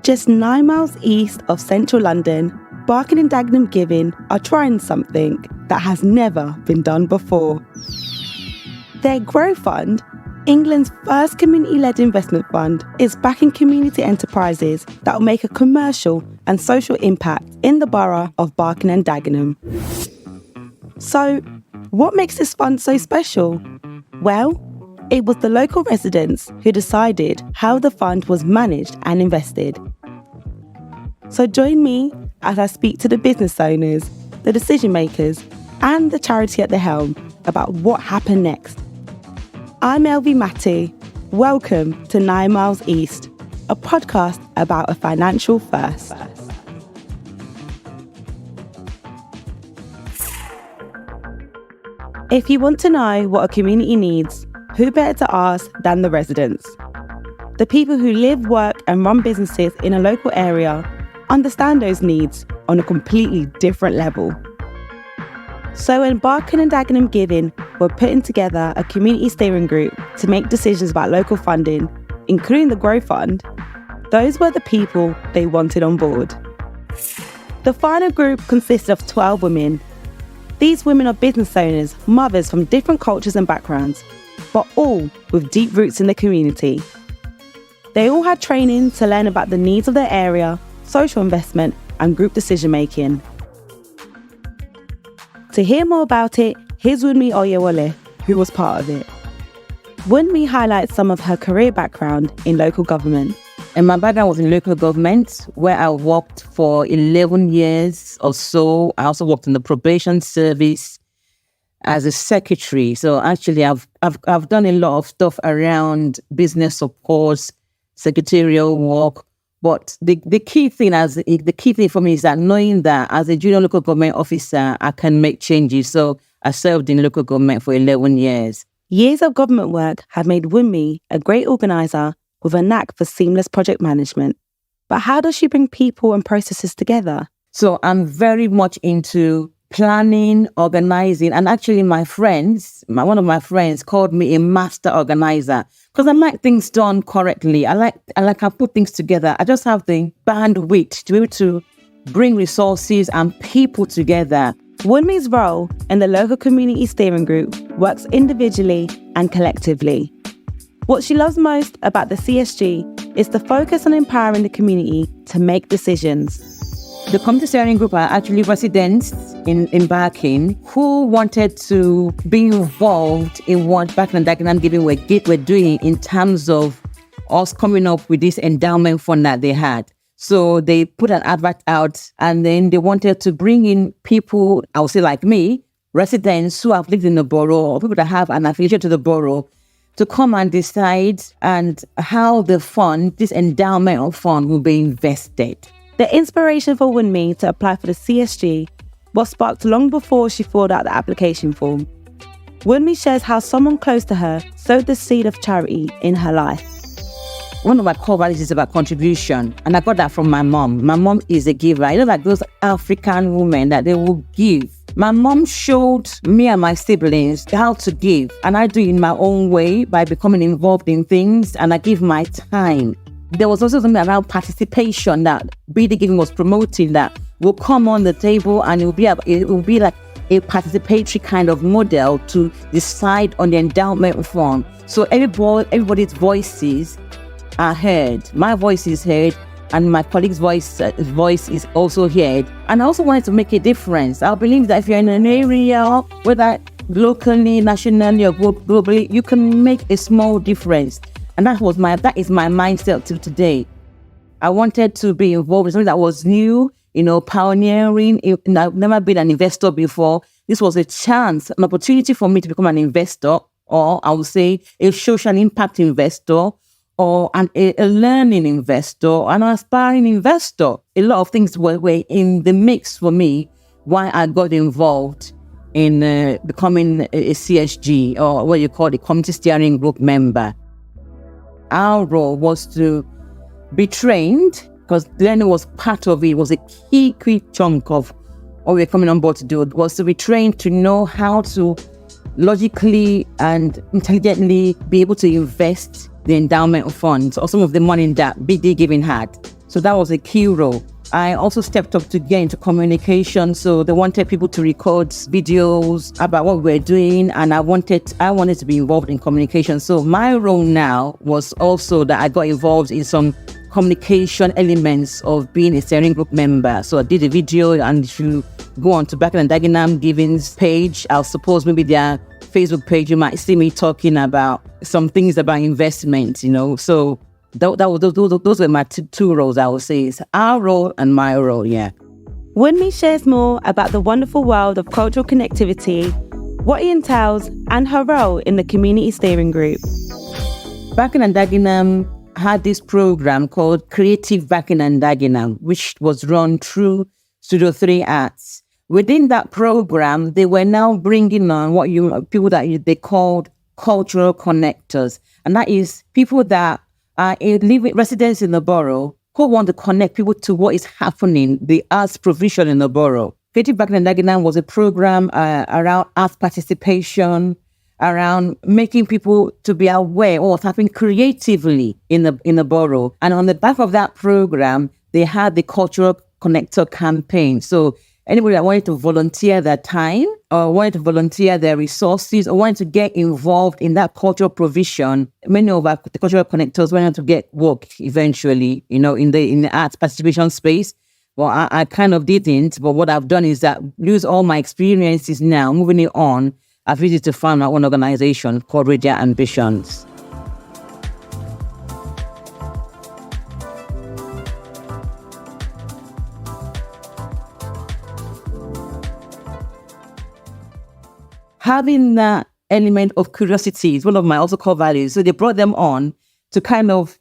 Just 9 miles east of central London, Barking and Dagenham Giving are trying something that has never been done before. Their Grow Fund, England's first community-led investment fund, is backing community enterprises that will make a commercial and social impact in the borough of Barking and Dagenham. So, what makes this fund so special? Well, it was the local residents who decided how the fund was managed and invested. So join me as I speak to the business owners, the decision makers, and the charity at the helm about what happened next. I'm Elvie Matty. Welcome to 9 Miles East, a podcast about a financial first. If you want to know what a community needs, who better to ask than the residents? The people who live, work, and run businesses in a local area understand those needs on a completely different level. So when Barking and Dagenham Giving were putting together a community steering group to make decisions about local funding, including the Grow Fund, those were the people they wanted on board. The final group consisted of 12 women. These women are business owners, mothers from different cultures and backgrounds, but all with deep roots in the community. They all had training to learn about the needs of their area, social investment, and group decision-making. To hear more about it, here's Wunmi Oyewole, who was part of it. Wunmi highlights some of her career background in local government. And my background was in local government, where I worked for 11 years or so. I also worked in the probation service as a secretary. So actually, I've done a lot of stuff around business support, secretarial work. But the key thing for me is that knowing that as a junior local government officer, I can make changes. So I served in local government for 11 years. Years of government work have made Wunmi a great organiser with a knack for seamless project management. But how does she bring people and processes together? So I'm very much into planning, organising, and actually one of my friends called me a master organiser because I like things done correctly. I put things together. I just have the bandwidth to be able to bring resources and people together. Wunmi's role in the local community steering group works individually and collectively. What she loves most about the CSG is the focus on empowering the community to make decisions. The community steering group are actually residents in Barking who wanted to be involved in what Barking and Dagenham Giving were doing in terms of us coming up with this endowment fund that they had. So they put an advert out and then they wanted to bring in people, I would say like me, residents who have lived in the borough or people that have an affiliation to the borough to come and decide and how the fund, this endowment fund, will be invested. The inspiration for Wunmi to apply for the CSG was sparked long before she filled out the application form. Wunmi shares how someone close to her sowed the seed of charity in her life. One of my core values is about contribution, and I got that from my mom. My mom is a giver. You know, like those African women that they will give. My mom showed me and my siblings how to give, and I do it in my own way by becoming involved in things, and I give my time. There was also something around participation that BD Giving was promoting that will come on the table and it will be like a participatory kind of model to decide on the endowment fund. So everybody's voices are heard. My voice is heard and my colleague's voice is also heard. And I also wanted to make a difference. I believe that if you're in an area, whether locally, nationally, or globally, you can make a small difference. And that is my mindset till today. I wanted to be involved in something that was new, pioneering. I've never been an investor before. This was a chance, an opportunity for me to become an investor, or I would say a social impact investor, or a learning investor, an aspiring investor. A lot of things were in the mix for me why I got involved in becoming a CSG, or what you call the community steering group member. Our role was to be trained, because learning was part of it, was a key chunk of what we were coming on board to do, was to be trained to know how to logically and intelligently be able to invest the endowment funds or some of the money that BD Giving had. So that was a key role. I also stepped up to get into communication. So they wanted people to record videos about what we're doing. And I wanted to be involved in communication. So my role now was also that I got involved in some communication elements of being a steering group member. So I did a video, and if you go on to Barking and Dagenham Giving's page, I'll suppose maybe their Facebook page, you might see me talking about some things about investment, So those were my two roles, I would say. It's our role and my role, yeah. Wunmi shares more about the wonderful world of cultural connectivity, what it entails, and her role in the community steering group. Barking and Dagenham had this program called Creative Barking and Dagenham, which was run through Studio 3 Arts. Within that program, they were now bringing on people that they called cultural connectors, and that is people that are residents in the borough who want to connect people to what is happening, the arts provision in the borough. Creative Barking and Dagenham was a program around arts participation, around making people to be aware of what's happening creatively in the borough. And on the back of that program, they had the Cultural Connector campaign. So anybody that wanted to volunteer their time or wanted to volunteer their resources or wanted to get involved in that cultural provision, many of the cultural connectors went on to get work eventually, in the arts participation space. Well, I kind of didn't, but what I've done is that use all my experiences now, moving it on. I've used it to found my own organization called Radiant Ambitions. Having that element of curiosity is one of my also core values. So they brought them on to kind of,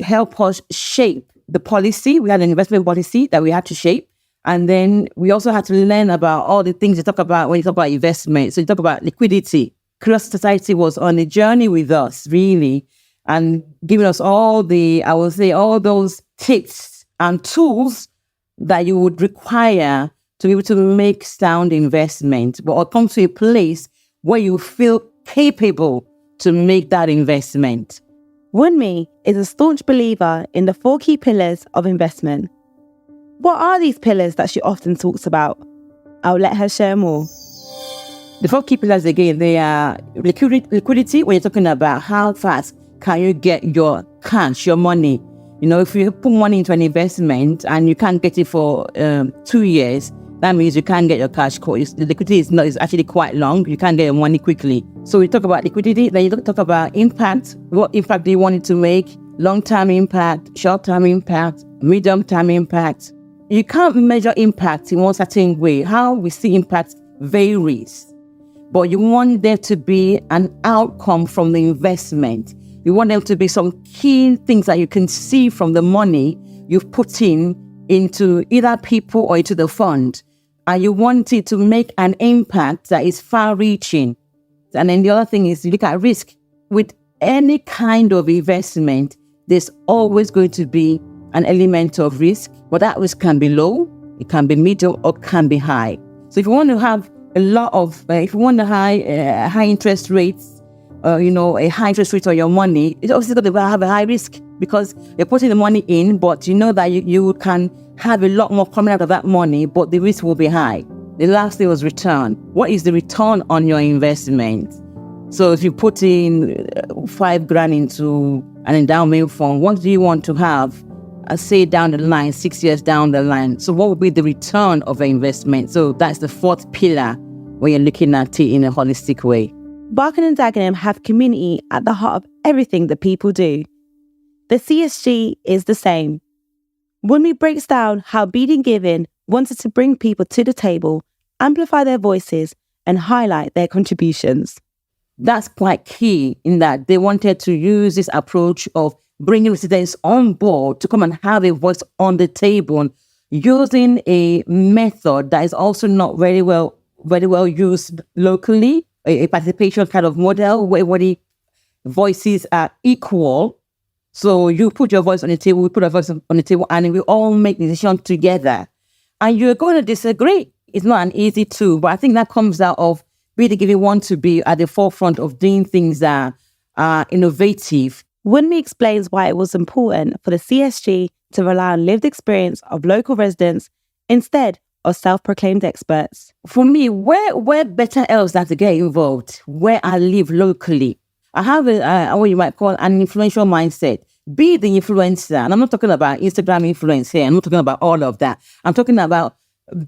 help us shape the policy. We had an investment policy that we had to shape. And then we also had to learn about all the things you talk about when you talk about investment. So you talk about liquidity. Curiosity Society was on a journey with us, really, and giving us all those tips and tools that you would require to be able to make sound investment, but come to a place where you feel capable to make that investment. Wunmi is a staunch believer in the 4 key pillars of investment. What are these pillars that she often talks about? I'll let her share more. The 4 key pillars, again, they are liquidity, when you're talking about how fast can you get your cash, your money. If you put money into an investment and you can't get it for 2 years, that means you can't get your cash. The liquidity is actually quite long. You can't get your money quickly. So we talk about liquidity, then you talk about impact. What impact do you want it to make? Long-term impact, short-term impact, medium-term impact. You can't measure impact in one certain way. How we see impact varies. But you want there to be an outcome from the investment. You want there to be some key things that you can see from the money you've put into either people or into the fund. And you want it to make an impact that is far-reaching. And then the other thing is you look at risk. With any kind of investment, there's always going to be an element of risk, but that risk can be low, it can be medium, or can be high. So if you want to have if you want high interest rates, a high interest rate on your money, it's obviously going to have a high risk because you're putting the money in, but you know that you can have a lot more coming out of that money, but the risk will be high. The last thing was return. What is the return on your investment? So if you put in 5 grand into an endowment fund, what do you want to have? Say down the line, 6 years down the line. So what would be the return of the investment? So that's the 4th pillar when you're looking at it in a holistic way. Barking and Dagenham have community at the heart of everything that people do. The CSG is the same. Wunmi breaks down how Being Given wanted to bring people to the table, amplify their voices, and highlight their contributions. That's quite key in that they wanted to use this approach of bringing residents on board to come and have a voice on the table using a method that is also not very well used locally, a participation kind of model where the voices are equal. So you put your voice on the table, we put our voice on the table, and we all make the decision together. And you're going to disagree. It's not an easy tool, but I think that comes out of really giving want to be at the forefront of doing things that are innovative Wunmi explains why it was important for the CSG to rely on lived experience of local residents instead of self-proclaimed experts. For me, where better else than to get involved, where I live locally. I have what you might call an influential mindset. Be the influencer. And I'm not talking about Instagram influence here. I'm not talking about all of that. I'm talking about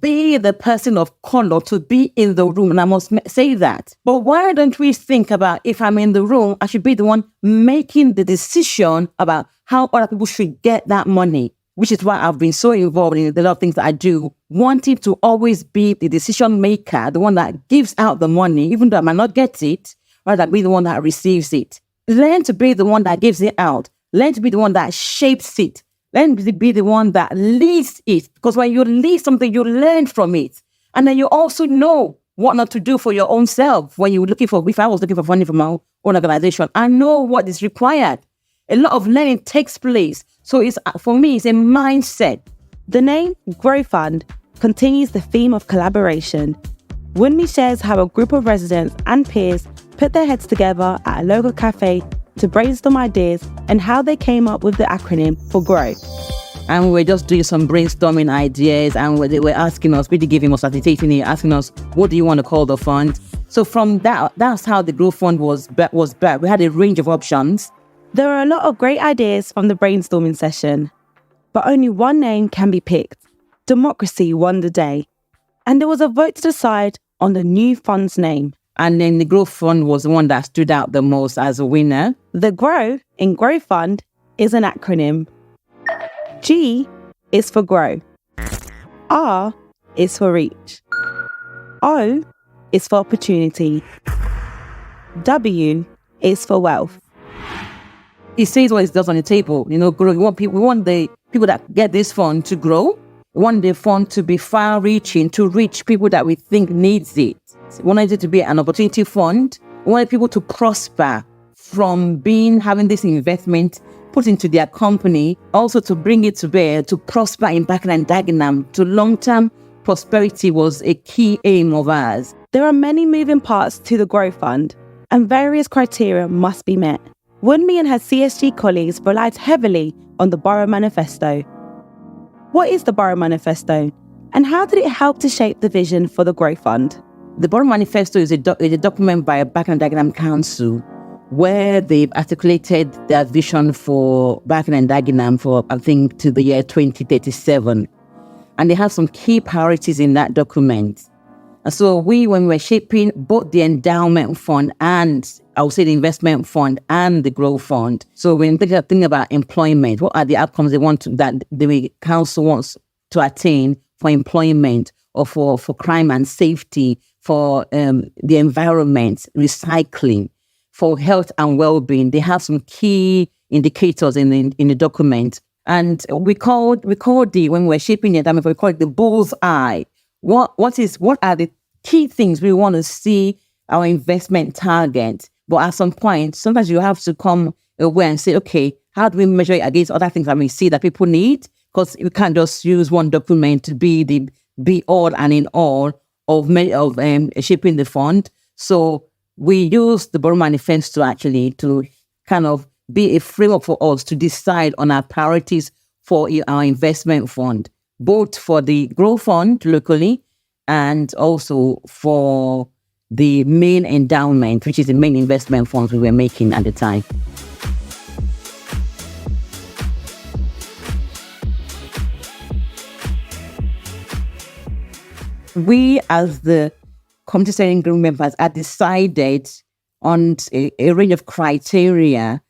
be the person of color to be in the room. And I must say that. But why don't we think about if I'm in the room, I should be the one making the decision about how other people should get that money, which is why I've been so involved in a lot of things that I do, wanting to always be the decision maker, the one that gives out the money, even though I might not get it, rather be the one that receives it. Learn to be the one that gives it out. Learn to be the one that shapes it. Learn to be the one that leads it. Because when you lead something, you learn from it. And then you also know what not to do for your own self. When you're looking for, if I was looking for funding for my own organization, I know what is required. A lot of learning takes place. So it's, for me, it's a mindset. The name Grow Fund continues the theme of collaboration. Wunmi shares how a group of residents and peers put their heads together at a local cafe to brainstorm ideas and how they came up with the acronym for GROW. And we were just doing some brainstorming ideas, and they were asking us, really giving us, facilitating it, asking us, what do you want to call the fund? So from that's how the Grow Fund was back. We had a range of options. There are a lot of great ideas from the brainstorming session, but only one name can be picked. Democracy won the day. And there was a vote to decide on the new fund's name. And then the Grow Fund was the one that stood out the most as a winner. The Grow in Grow Fund is an acronym. G is for grow. R is for reach. O is for opportunity. W is for wealth. It says what it does on the table. Grow. We want the people that get this fund to grow. We want the fund to be far-reaching, to reach people that we think needs it. We wanted it to be an opportunity fund. We wanted people to prosper from having this investment put into their company, also to bring it to bear, to prosper in Barking and Dagenham. To long-term prosperity was a key aim of ours. There are many moving parts to the Grow Fund, and various criteria must be met. Wunmi and her CSG colleagues relied heavily on the Borough Manifesto. What is the Borough Manifesto, and how did it help to shape the vision for the Grow Fund? The Borough Manifesto is a document by Barking and Dagenham Council where they've articulated their vision for Barking and Dagenham for, I think, to the year 2037. And they have some key priorities in that document. And so when we're shaping both the endowment fund and, I would say, the investment fund and the growth fund. So when thinking about employment, what are the outcomes that the council wants to attain for employment or for crime and safety, for the environment, recycling, for health and well-being? They have some key indicators in the document. And we called when we're shaping the endowment, we call it the bull's eye. What are the key things we want to see our investment target? But at some point, sometimes you have to come away and say, okay, how do we measure it against other things that we see that people need? Because we can't just use one document to be all and in all of shaping the fund. So we use the Borough Manifesto actually to kind of be a framework for us to decide on our priorities for our investment fund, both for the Grow Fund locally and also for the main endowment, which is the main investment funds we were making at the time. We, as the committee steering group members, are decided on a range of criteria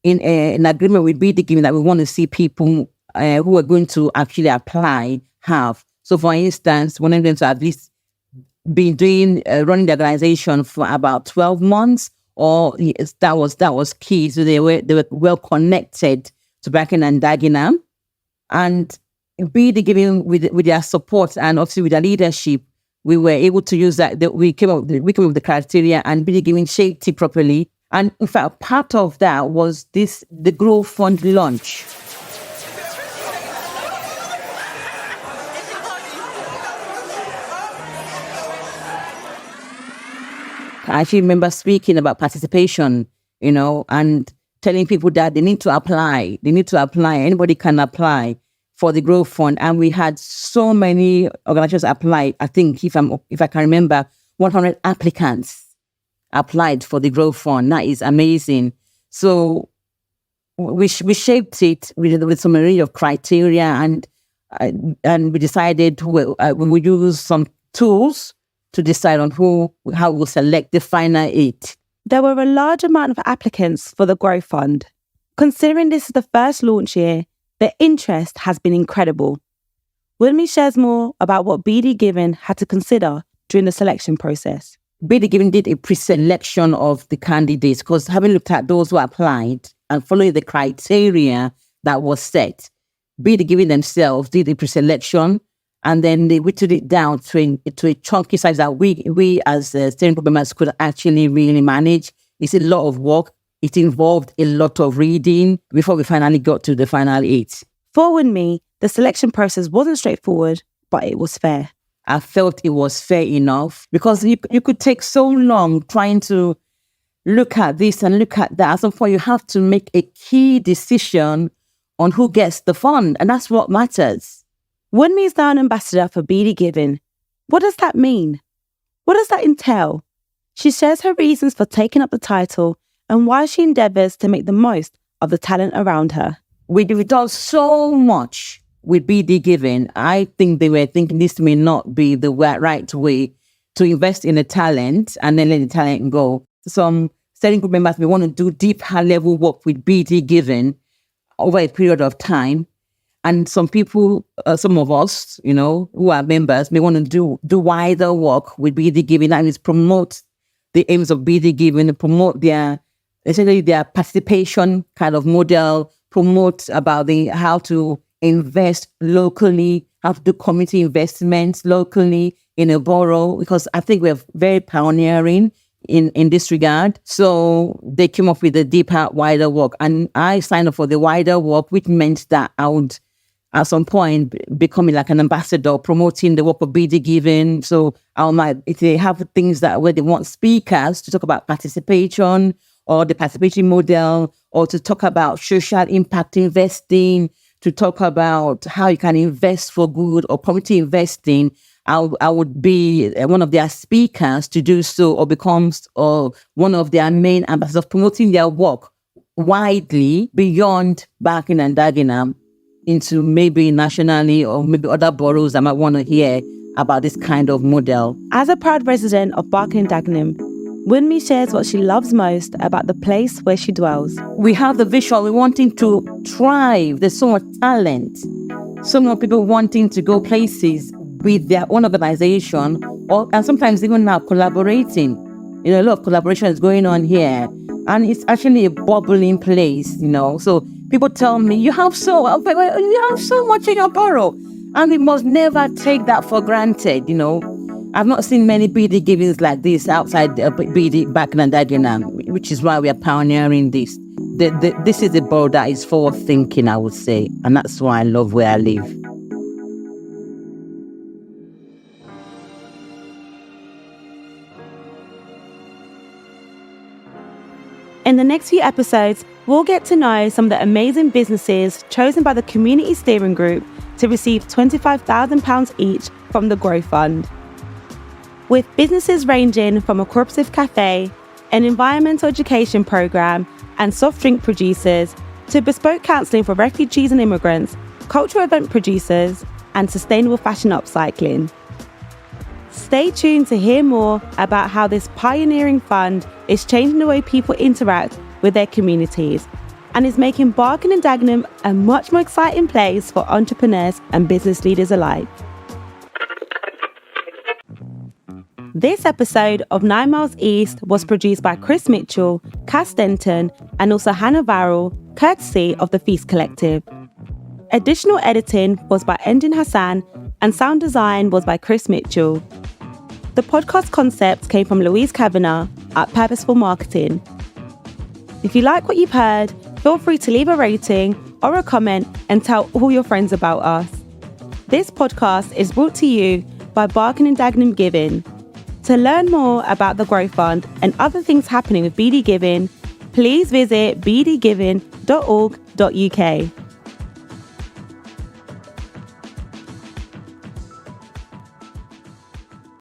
in an agreement with BD Giving that we want to see people who are going to actually apply have. So, for instance, one of them to at least been running the organization for about 12 months, or that was key. So they were well connected to Barking and Dagenham, and BD Giving with their support and obviously with their leadership, we were able to use that. We came up with the criteria, and BD Giving shaped it properly. And in fact, part of that was the Grow Fund launch. I actually remember speaking about participation, and telling people that they need to apply. They need to apply. Anybody can apply for the Growth Fund. And we had so many organizations apply. I think if I can remember, 100 applicants applied for the Growth Fund. That is amazing. So we shaped it with some array of criteria, and we decided we would use some tools to decide on how we'll select the final 8. There were a large amount of applicants for the Growth Fund. Considering this is the first launch year, the interest has been incredible. Wunmi shares more about what BD Given had to consider during the selection process. BD Given did a pre-selection of the candidates because having looked at those who applied and following the criteria that was set, BD Given themselves did a pre-selection, and then they whittled it down to a chunky size that we as steering group members could actually really manage. It's a lot of work. It involved a lot of reading before we finally got to the final 8. For Wunmi, the selection process wasn't straightforward, but it was fair. I felt it was fair enough because you could take so long trying to look at this and look at that. At some point, you have to make a key decision on who gets the fund, and that's what matters. Wunmi is now an ambassador for BD Given. What does that mean? What does that entail? She shares her reasons for taking up the title and why she endeavours to make the most of the talent around her. We've done so much with BD Given. I think they were thinking this may not be the right way to invest in the talent and then let the talent go. Some steering group members may want to do deep high-level work with BD Given over a period of time. And some people, some of us, who are members, may want to do wider work with BD Given, and is promote the aims of BD Given, promote their participation kind of model, promote about how to invest locally, how to do community investments locally in a borough, because I think we're very pioneering in this regard. So they came up with the deeper, wider work. And I signed up for the wider work, which meant that I would at some point becoming like an ambassador, promoting the work of BD Given. So if they have things where they want speakers to talk about participation or the participation model, or to talk about social impact investing, to talk about how you can invest for good or community investing, I would be one of their speakers to do so, or becomes one of their main ambassadors, promoting their work widely beyond Barking and Dagenham into maybe nationally or maybe other boroughs that might want to hear about this kind of model. As a proud resident of Barking and Dagenham, Wunmi shares what she loves most about the place where she dwells. We have the vision. We're wanting to thrive. There's so much talent. So many people wanting to go places with their own organization, and sometimes even now collaborating. A lot of collaboration is going on here, and it's actually a bubbling place. So people tell me, you have so much in your borough, and we must never take that for granted. I've not seen many BD Givens like this outside BD Barking and Dagenham, which is why we are pioneering this. This is a borough that is forward thinking, I would say, and that's why I love where I live. In the next few episodes, we'll get to know some of the amazing businesses chosen by the Community Steering Group to receive £25,000 each from the Growth Fund. With businesses ranging from a cooperative cafe, an environmental education programme, and soft drink producers, to bespoke counselling for refugees and immigrants, cultural event producers, and sustainable fashion upcycling. Stay tuned to hear more about how this pioneering fund is changing the way people interact with their communities and is making Barking and Dagenham a much more exciting place for entrepreneurs and business leaders alike. This episode of 9 Miles East was produced by Chris Mitchell, Cass Denton, and also Hannah Varrell, courtesy of the Feast Collective. Additional editing was by Endin Hassan, and sound design was by Chris Mitchell. The podcast concept came from Louise Kavanagh at Purposeful Marketing. If you like what you've heard, feel free to leave a rating or a comment and tell all your friends about us. This podcast is brought to you by Barking and Dagenham Given. To learn more about the Growth Fund and other things happening with BD Given, please visit bdgiving.org.uk.